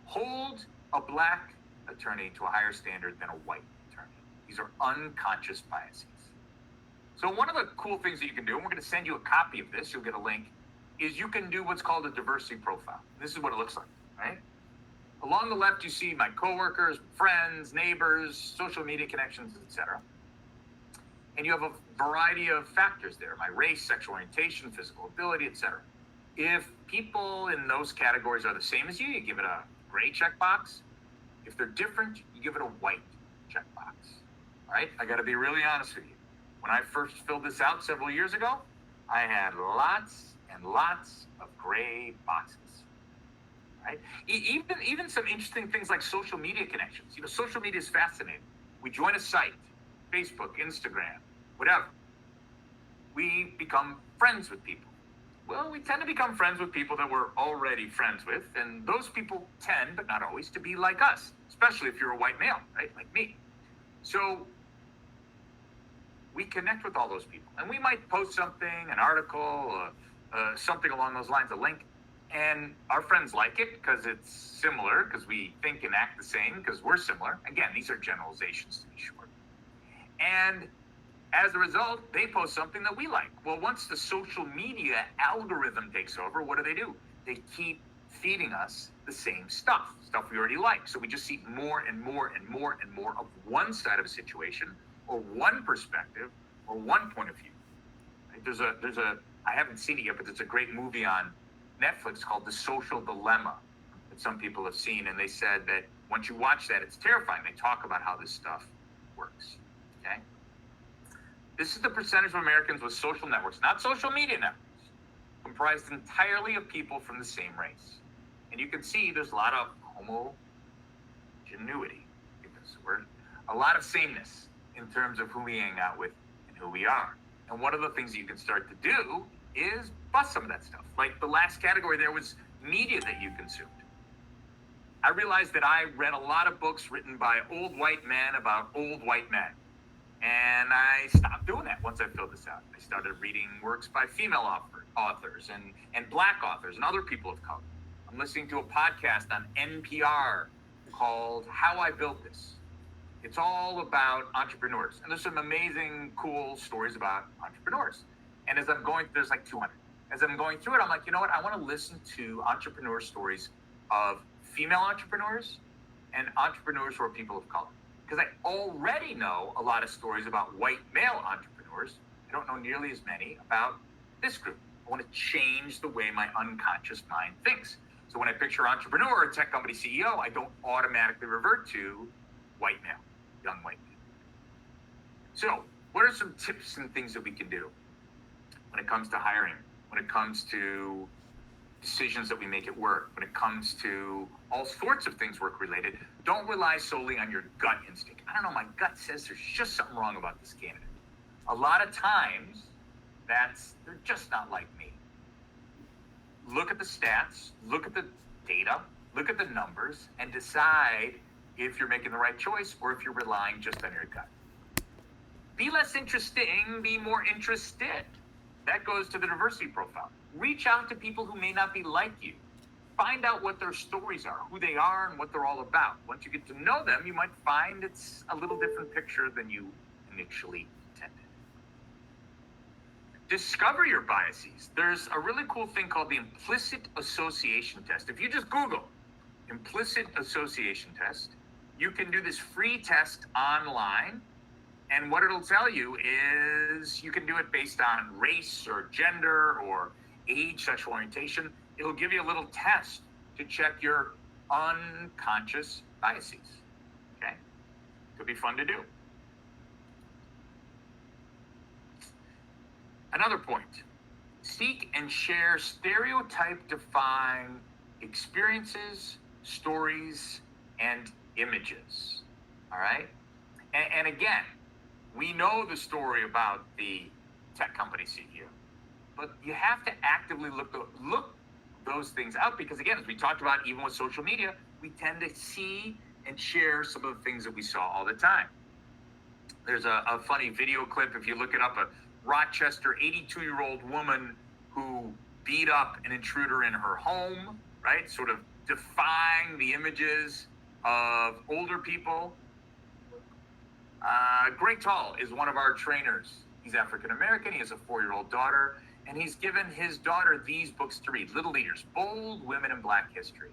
hold a black attorney to a higher standard than a white attorney. These are unconscious biases. So one of the cool things that you can do, and we're going to send you a copy of this, you'll get a link, is you can do what's called a diversity profile. This is what it looks like, right? Along the left, you see my coworkers, friends, neighbors, social media connections, etc. And you have a variety of factors there, my race, sexual orientation, physical ability, etc. If people in those categories are the same as you give it a gray checkbox. If they're different, you give it a white checkbox. All right? I got to be really honest with you. When I first filled this out several years ago, I had lots and lots of gray boxes. Right? Even some interesting things like social media connections. You know, social media is fascinating. We join a site, Facebook, Instagram, whatever. We become friends with people. Well, we tend to become friends with people that we're already friends with, and those people tend, but not always, to be like us, especially if you're a white male, right? Like me. So we connect with all those people, and we might post something, an article, something along those lines, a link, and our friends like it because it's similar, because we think and act the same, because we're similar. Again, these are generalizations to be short. And as a result, they post something that we like. Well, once the social media algorithm takes over, what do? They keep feeding us the same stuff we already like. So we just see more and more and more and more of one side of a situation, or one perspective, or one point of view. There's a I haven't seen it yet, but there's a great movie on Netflix called The Social Dilemma that some people have seen, and they said that once you watch that, it's terrifying. They talk about how this stuff works. Okay? This is the percentage of Americans with social networks, not social media networks, comprised entirely of people from the same race. And you can see there's a lot of homogeneity, if that's the word, a lot of sameness in terms of who we hang out with and who we are. And one of the things that you can start to do is bust some of that stuff. Like the last category there was media that you consumed. I realized that I read a lot of books written by old white men about old white men. And I stopped doing that once I filled this out. I started reading works by female authors and black authors and other people of color. I'm listening to a podcast on NPR called How I Built This. It's all about entrepreneurs. And there's some amazing, cool stories about entrepreneurs. And as I'm going, there's like 200. As I'm going through it, I'm like, you know what? I want to listen to entrepreneur stories of female entrepreneurs and entrepreneurs who are people of color. Because I already know a lot of stories about white male entrepreneurs. I don't know nearly as many about this group. I want to change the way my unconscious mind thinks. So when I picture entrepreneur or tech company CEO, I don't automatically revert to white male, young white male. So what are some tips and things that we can do when it comes to hiring, when it comes to decisions that we make at work, when it comes to all sorts of things work related? Don't rely solely on your gut instinct. I don't know, my gut says there's just something wrong about this candidate. A lot of times, they're just not like me. Look at the stats, look at the data, look at the numbers, and decide if you're making the right choice or if you're relying just on your gut. Be less interesting, be more interested. That goes to the diversity profile. Reach out to people who may not be like you. Find out what their stories are, who they are, and what they're all about. Once you get to know them, you might find it's a little different picture than you initially intended. Discover your biases. There's a really cool thing called the implicit association test. If you just Google implicit association test, you can do this free test online. And what it'll tell you is you can do it based on race or gender or age, sexual orientation. It'll give you a little test to check your unconscious biases. Okay? Could be fun to do. Another point, seek and share stereotype-defined experiences, stories, and images. All right? And again, we know the story about the tech company CEO, but you have to actively look those things out because, again, as we talked about, even with social media, we tend to see and share some of the things that we saw all the time. There's a funny video clip, if you look it up, a Rochester 82-year-old woman who beat up an intruder in her home, right? Sort of defying the images of older people. Greg Tall is one of our trainers. He's African-American. He has a 4-year-old daughter, and he's given his daughter these books to read, Little Leaders, Bold Women in Black History.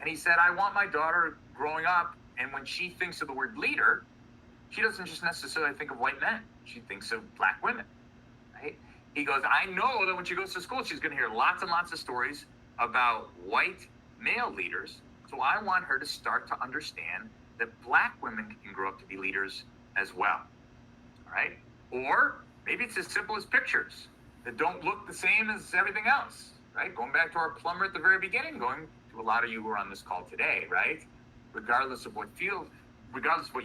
And he said, I want my daughter growing up, and when she thinks of the word leader, she doesn't just necessarily think of white men. She thinks of black women, right? He goes, I know that when she goes to school, she's going to hear lots and lots of stories about white male leaders. So I want her to start to understand that black women can grow up to be leaders as well, all right? Or maybe it's as simple as pictures that don't look the same as everything else, right? Going back to our plumber at the very beginning, going to a lot of you who are on this call today, right? Regardless of what you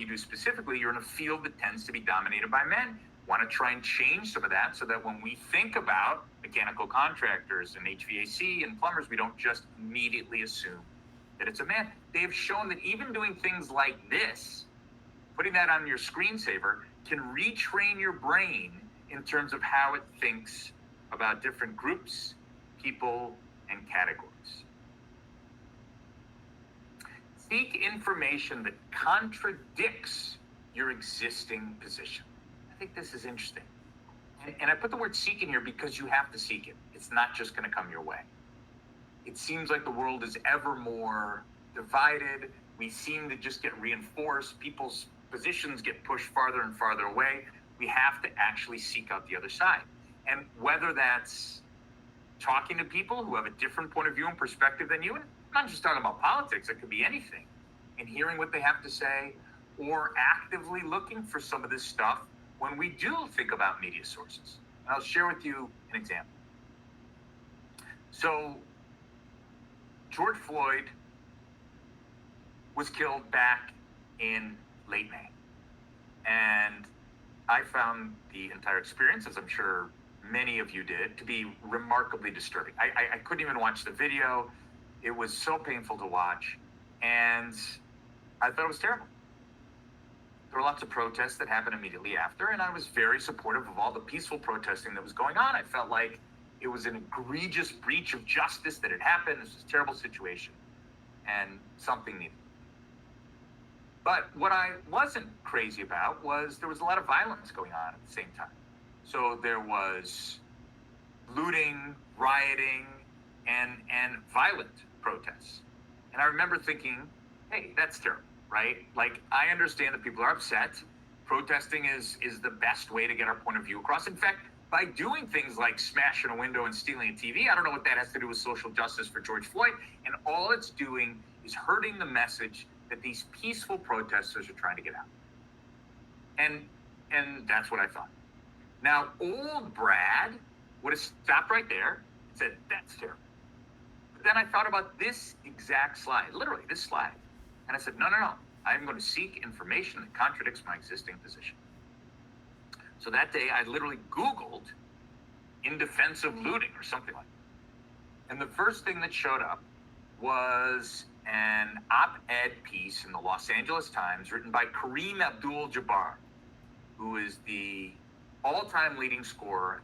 do specifically, you're in a field that tends to be dominated by men. Want to try and change some of that so that when we think about mechanical contractors and HVAC and plumbers, we don't just immediately assume that it's a man. They have shown that even doing things like this, putting that on your screensaver, can retrain your brain in terms of how it thinks about different groups, people, and categories. Seek information that contradicts your existing position. I think this is interesting. And I put the word seek in here because you have to seek it. It's not just going to come your way. It seems like the world is ever more divided. We seem to just get reinforced. People's positions get pushed farther and farther away. We have to actually seek out the other side. And whether that's talking to people who have a different point of view and perspective than you, and I'm not just talking about politics, it could be anything, and hearing what they have to say, or actively looking for some of this stuff when we do think about media sources. And I'll share with you an example. So George Floyd was killed back in late May. And I found the entire experience, as I'm sure many of you did, to be remarkably disturbing. I couldn't even watch the video. It was so painful to watch, and I thought it was terrible. There were lots of protests that happened immediately after, and I was very supportive of all the peaceful protesting that was going on. I felt like it was an egregious breach of justice that had happened. This was a terrible situation, and something needed. But what I wasn't crazy about was there was a lot of violence going on at the same time. So there was looting, rioting, and violent protests. And I remember thinking, hey, that's terrible, right? Like, I understand that people are upset. Protesting is the best way to get our point of view across. In fact, by doing things like smashing a window and stealing a TV, I don't know what that has to do with social justice for George Floyd. And all it's doing is hurting the message that these peaceful protesters are trying to get out. And that's what I thought. Now, old Brad would have stopped right there and said, that's terrible. But then I thought about this exact slide, literally this slide. And I said, no. I'm going to seek information that contradicts my existing position. So that day, I literally Googled in defense of looting or something like that. And the first thing that showed up was an op-ed piece in the Los Angeles Times written by Kareem Abdul-Jabbar, who is the all-time leading scorer.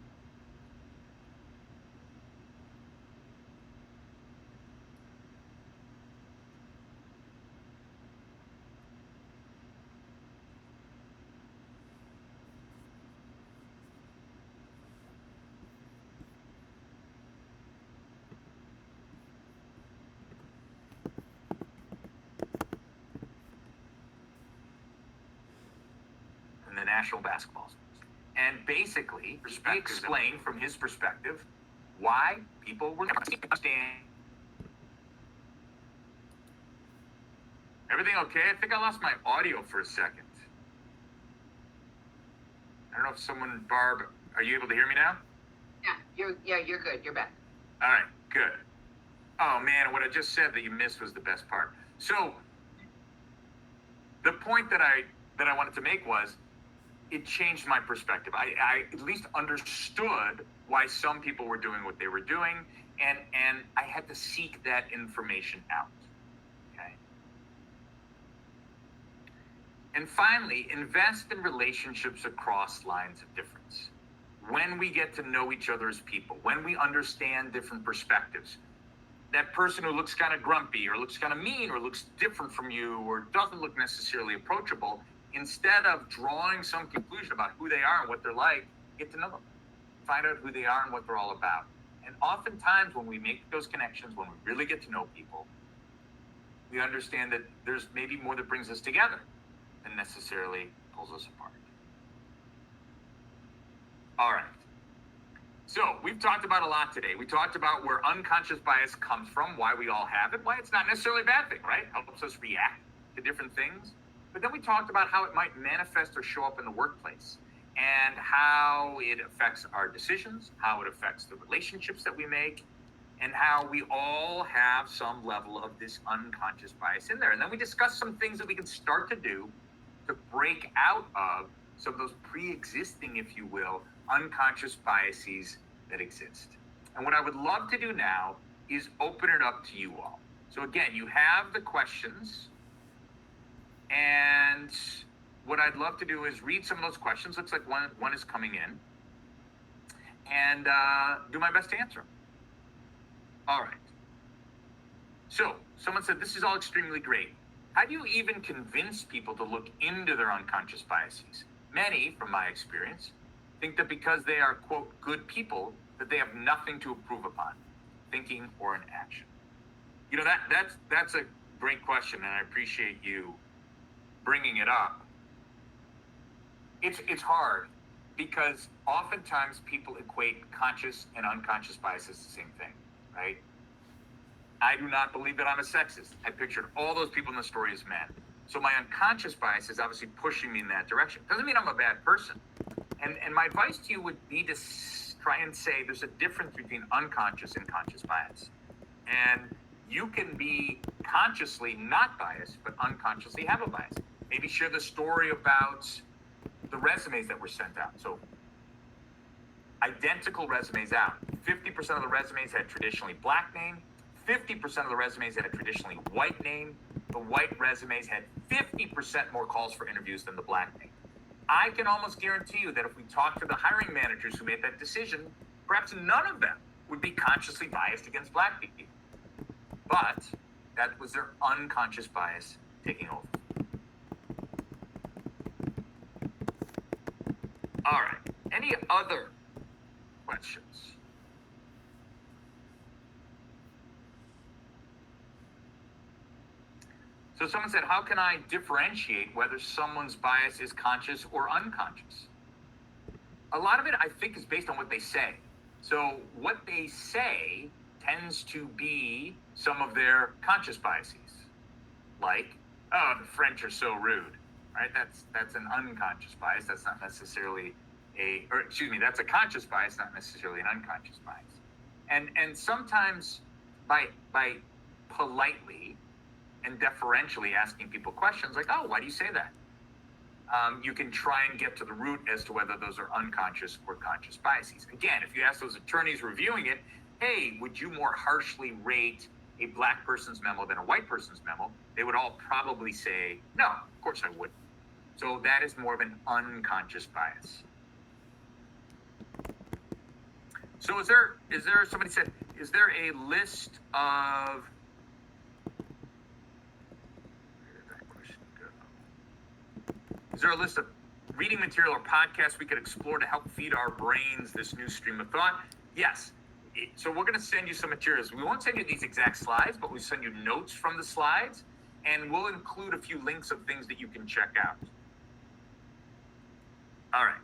The National Basketball Association. And basically, he explained from his perspective why people were not understanding. Everything okay? I think I lost my audio for a second. I don't know if someone, Barb, are you able to hear me now? You're good. You're back. All right, good. Oh man, what I just said that you missed was the best part. So the point that I wanted to make was, it changed my perspective. I at least understood why some people were doing what they were doing, and I had to seek that information out. Okay. And finally, invest in relationships across lines of difference. When we get to know each other as people, when we understand different perspectives, that person who looks kind of grumpy or looks kind of mean or looks different from you or doesn't look necessarily approachable, instead of drawing some conclusion about who they are and what they're like, get to know them. Find out who they are and what they're all about. And oftentimes when we make those connections, when we really get to know people, we understand that there's maybe more that brings us together than necessarily pulls us apart. All right. So we've talked about a lot today. We talked about where unconscious bias comes from, why we all have it, why it's not necessarily a bad thing, right? Helps us react to different things. But then we talked about how it might manifest or show up in the workplace and how it affects our decisions, how it affects the relationships that we make, and how we all have some level of this unconscious bias in there. And then we discussed some things that we can start to do to break out of some of those pre-existing, if you will, unconscious biases that exist. And what I would love to do now is open it up to you all. So again, you have the questions. And what I'd love to do is read some of those questions. Looks like one is coming in. And do my best to answer them. All right. So someone said, this is all extremely great. How do you even convince people to look into their unconscious biases? Many, from my experience, think that because they are, quote, good people, that they have nothing to improve upon, thinking or in action. You know, that's a great question, and I appreciate you bringing it up. It's hard because oftentimes people equate conscious and unconscious bias as the same thing, right? I do not believe that I'm a sexist. I pictured all those people in the story as men. So my unconscious bias is obviously pushing me in that direction. Doesn't mean I'm a bad person. And my advice to you would be to try and say there's a difference between unconscious and conscious bias. And you can be consciously not biased, but unconsciously have a bias. Maybe share the story about the resumes that were sent out. So identical resumes out. 50% of the resumes had traditionally black name. 50% of the resumes had a traditionally white name. The white resumes had 50% more calls for interviews than the black name. I can almost guarantee you that if we talk to the hiring managers who made that decision, perhaps none of them would be consciously biased against black people. But that was their unconscious bias taking over. All right. Any other questions? So someone said, how can I differentiate whether someone's bias is conscious or unconscious? A lot of it, I think, is based on what they say. So what they say tends to be some of their conscious biases. Like, oh, the French are so rude, right? That's an unconscious bias. That's not necessarily that's a conscious bias, not necessarily an unconscious bias. And sometimes by politely and deferentially asking people questions like, oh, why do you say that? You can try and get to the root as to whether those are unconscious or conscious biases. Again, if you ask those attorneys reviewing it, hey, would you more harshly rate a black person's memo than a white person's memo? They would all probably say, no, of course I wouldn't. So that is more of an unconscious bias. So is there, somebody said, is there a list of, is there a list of reading material or podcasts we could explore to help feed our brains this new stream of thought? Yes. So we're going to send you some materials. We won't send you these exact slides, but we send you notes from the slides, and we'll include a few links of things that you can check out. All right.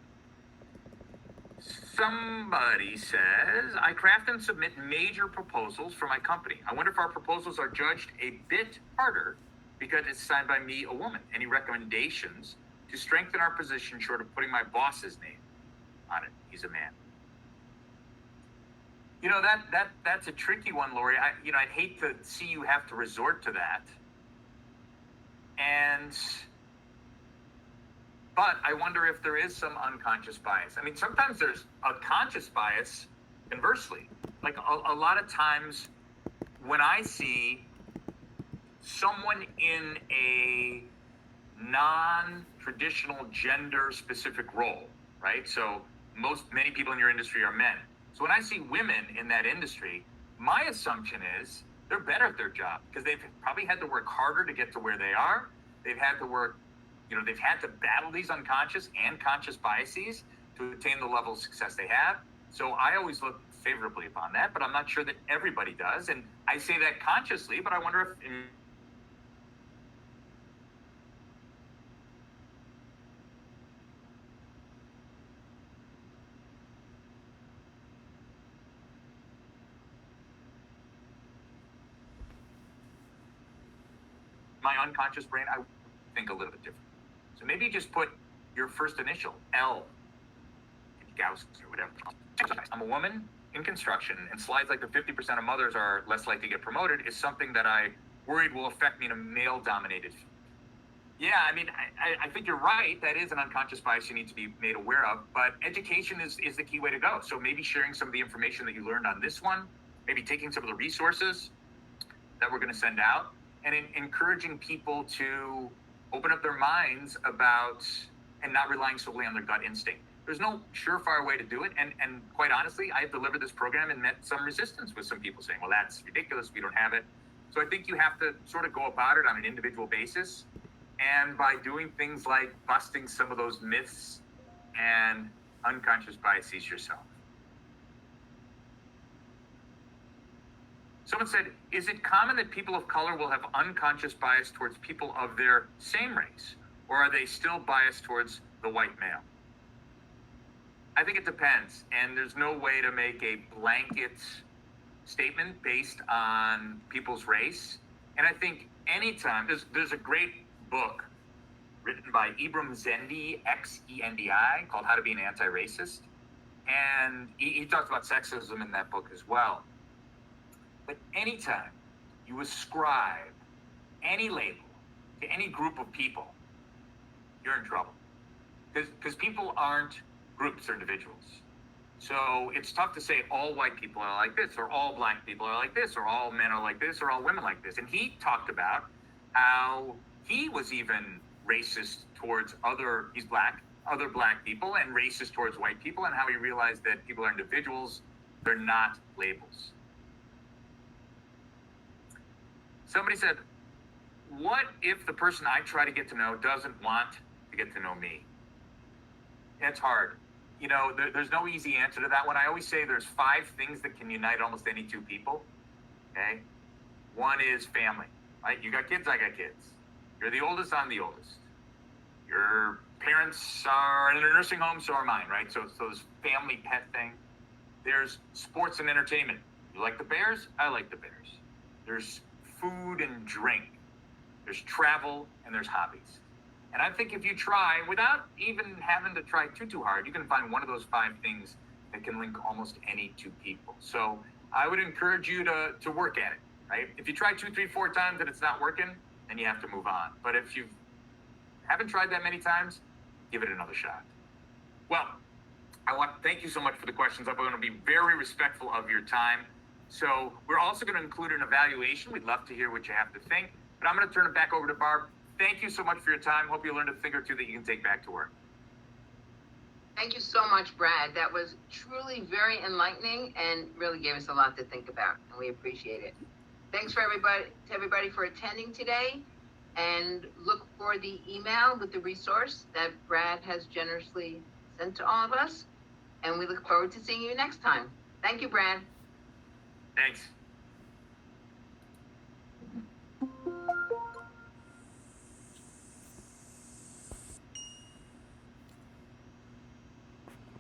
Somebody says, I craft and submit major proposals for my company. I wonder if our proposals are judged a bit harder because it's signed by me, a woman. Any recommendations to strengthen our position short of putting my boss's name on it? He's a man. You know, that's a tricky one, Lori. I'd hate to see you have to resort to that. But I wonder if there is some unconscious bias. I mean, sometimes there's a conscious bias inversely. Like a lot of times when I see someone in a non-traditional gender-specific role, right? So many people in your industry are men. So when I see women in that industry, my assumption is they're better at their job because they've probably had to work harder to get to where they are. They've had to work, they've had to battle these unconscious and conscious biases to attain the level of success they have. So I always look favorably upon that, but I'm not sure that everybody does. And I say that consciously, but I wonder if my unconscious brain, I think a little bit different. So maybe just put your first initial, L, Gauss or whatever. I'm a woman in construction, and slides like the 50% of mothers are less likely to get promoted is something that I worried will affect me in a male-dominated field. Yeah, I mean, I think you're right. That is an unconscious bias you need to be made aware of, but education is the key way to go. So maybe sharing some of the information that you learned on this one, maybe taking some of the resources that we're going to send out, and encouraging people to open up their minds about and not relying solely on their gut instinct. There's no surefire way to do it. And quite honestly, I've delivered this program and met some resistance with some people saying, well, that's ridiculous. We don't have it. So I think you have to sort of go about it on an individual basis. And by doing things like busting some of those myths and unconscious biases yourself. Someone said, is it common that people of color will have unconscious bias towards people of their same race? Or are they still biased towards the white male? I think it depends. And there's no way to make a blanket statement based on people's race. And I think anytime, there's a great book written by Ibram Zendi, X-E-N-D-I, called How to Be an Anti-Racist. And he talks about sexism in that book as well. But anytime you ascribe any label to any group of people, you're in trouble. Because people aren't groups or individuals. So it's tough to say all white people are like this, or all black people are like this, or all men are like this, or all women like this. And he talked about how he was even racist towards he's black, other black people, and racist towards white people, and how he realized that people are individuals, they're not labels. Somebody said, what if the person I try to get to know doesn't want to get to know me? It's hard. You know, there's no easy answer to that one. I always say there's 5 things that can unite almost any 2 people. Okay? One is family, right? You got kids, I got kids. You're the oldest, I'm the oldest. Your parents are in a nursing home, so are mine, right? So this family pet thing. There's sports and entertainment. You like the Bears? I like the Bears. There's food and drink. There's travel, and there's hobbies. And I think if you try, without even having to try too hard, you can find one of those 5 things that can link almost any 2 people. So I would encourage you to work at it, right? If you try 2, 3, 4 times and it's not working, then you have to move on. But if you haven't tried that many times, give it another shot. Well, I want to thank you so much for the questions. I'm going to be very respectful of your time. So we're also going to include an evaluation. We'd love to hear what you have to think. But I'm going to turn it back over to Barb. Thank you so much for your time. Hope you learned a thing or 2 that you can take back to work. Thank you so much, Brad. That was truly very enlightening and really gave us a lot to think about, and we appreciate it. Thanks for everybody for attending today, and look for the email with the resource that Brad has generously sent to all of us, and we look forward to seeing you next time. Thank you, Brad. Thanks.